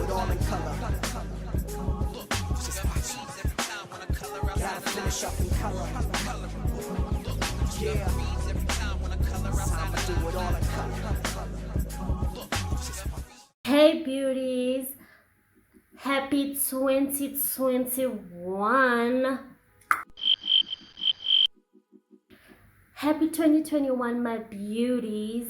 it all in color. Just watch. Gotta finish up in color. Yeah. Time to do it all in color. Hey beauties, happy 2021. Happy 2021, my beauties.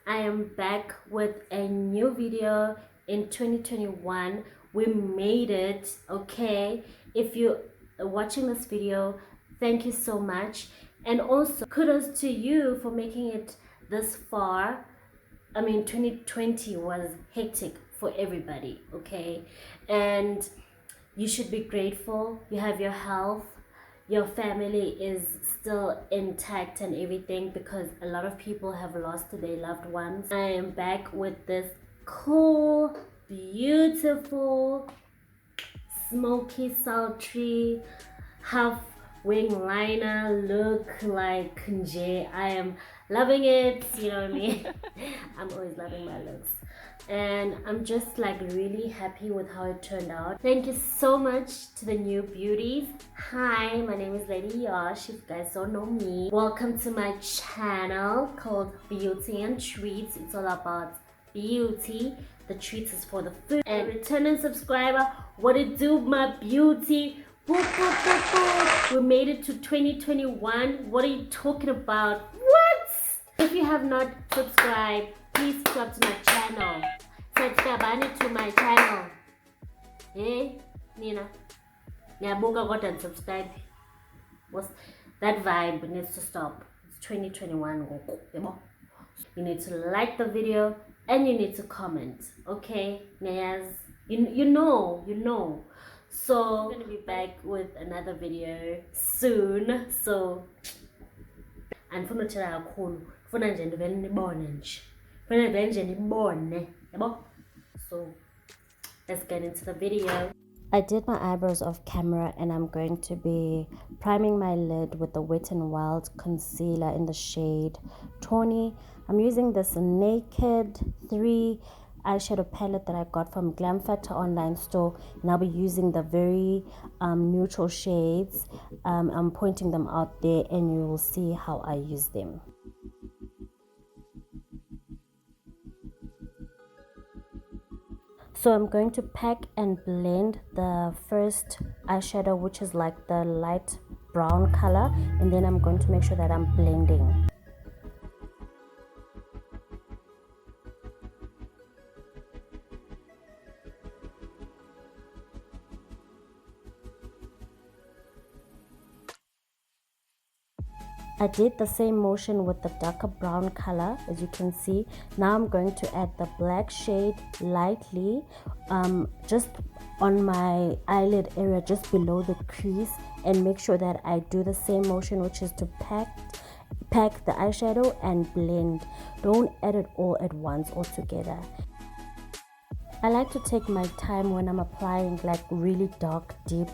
I am back with a new video in 2021. We made it, okay? If you're watching this video, thank you so much. And also, kudos to you for making it this far. I mean, 2020 was hectic for everybody, okay? And you should be grateful. You have your health. Your family is still intact and everything, because a lot of people have lost their loved ones. I am back with this cool, beautiful, smoky, sultry, half wing liner look like Nje. I am loving it, you know what I mean? I'm always loving my looks. And I'm just like really happy with how it turned out. Thank you so much to the new beauties. Hi, my name is Lady Yash, if you guys don't know me. Welcome to my channel called BeautienTreats. It's all about beauty. The treats is for the food. And returning subscriber, what it do, my beauty? Boop, boop, boop, boop. We made it to 2021. What are you talking about? What? If you have not subscribed, please subscribe to my channel. Subscribe to my channel. Nina. Nyabuga got and subscribe. What's that vibe needs to stop. It's 2021. You need to like the video and you need to comment. Okay? You know. So I'm gonna be back with another video soon. So unfortunately kakhulu kufuna nje ndivele nibone nje. So let's get into the video. I did my eyebrows off camera and I'm going to be priming my lid with the Wet n Wild concealer in the shade Tawny. I'm using this Naked 3 eyeshadow palette that I got from Glam Factor online store, and I'll be using the very neutral shades. I'm pointing them out there and you will see how I use them. So I'm going to pack and blend the first eyeshadow, which is like the light brown color, and then I'm going to make sure that I'm blending. I did the same motion with the darker brown color, as you can see. Now I'm going to add the black shade lightly, just on my eyelid area, just below the crease, and make sure that I do the same motion, which is to pack the eyeshadow and blend. Don't add it all at once or together. I like to take my time when I'm applying like really dark, deep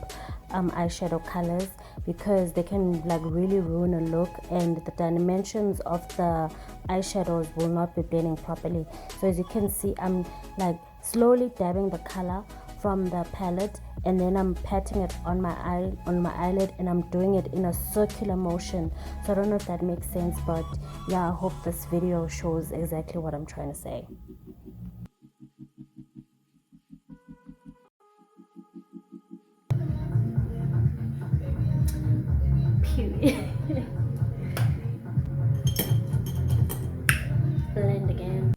eyeshadow colors, because they can like really ruin a look and the dimensions of the eyeshadows will not be blending properly. So as you can see, I'm like slowly dabbing the color from the palette, and then I'm patting it on my eyelid, and I'm doing it in a circular motion. So I don't know if that makes sense, but yeah, I hope this video shows exactly what I'm trying to say. Blend again.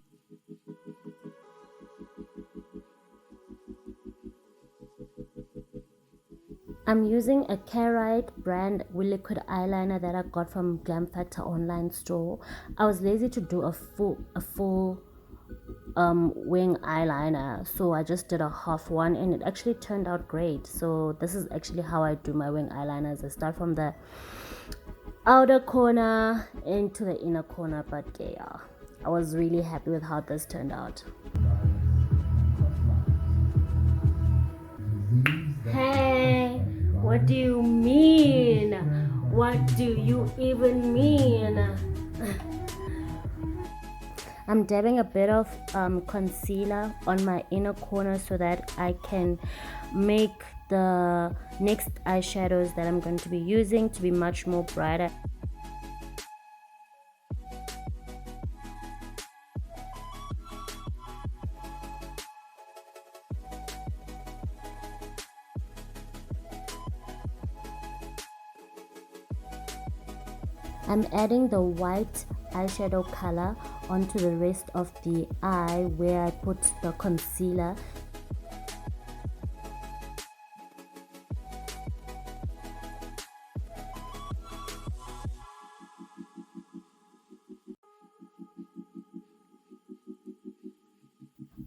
I'm using a Karite brand liquid eyeliner that I got from Glam Factor online store. I was lazy to do a full wing eyeliner, so I just did a half one, and it actually turned out great. So this is actually how I do my wing eyeliners. I start from the outer corner into the inner corner, but yeah, I was really happy with how this turned out. Hey, what do you mean? What do you even mean? I'm I'm dabbing a bit of concealer on my inner corner so that I can make the next eyeshadows that I'm going to be using to be much more brighter. I'm adding the white eyeshadow color onto the rest of the eye where I put the concealer.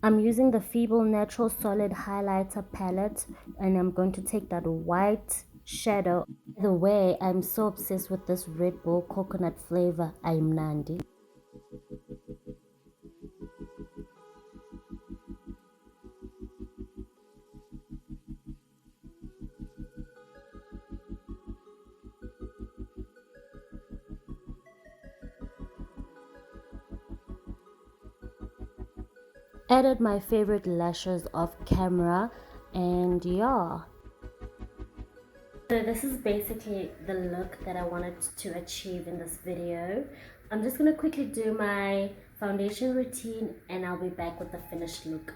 I'm using the Feeble Natural Solid Highlighter palette, and I'm going to take that white shadow. The way I'm so obsessed with this Red Bull coconut flavor, I'm Nandi. Added my favorite lashes off camera, and yeah. So this is basically the look that I wanted to achieve in this video. I'm just going to quickly do my foundation routine and I'll be back with the finished look.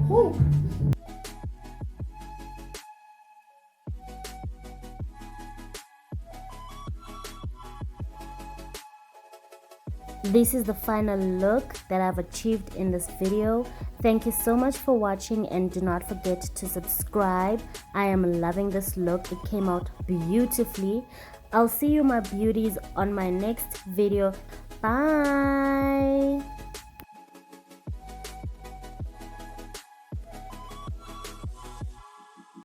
Woo. This is the final look that I've achieved in this video. Thank you so much for watching, and do not forget to subscribe. I am loving this look. It came out beautifully. I'll see you my beauties on my next video. Bye.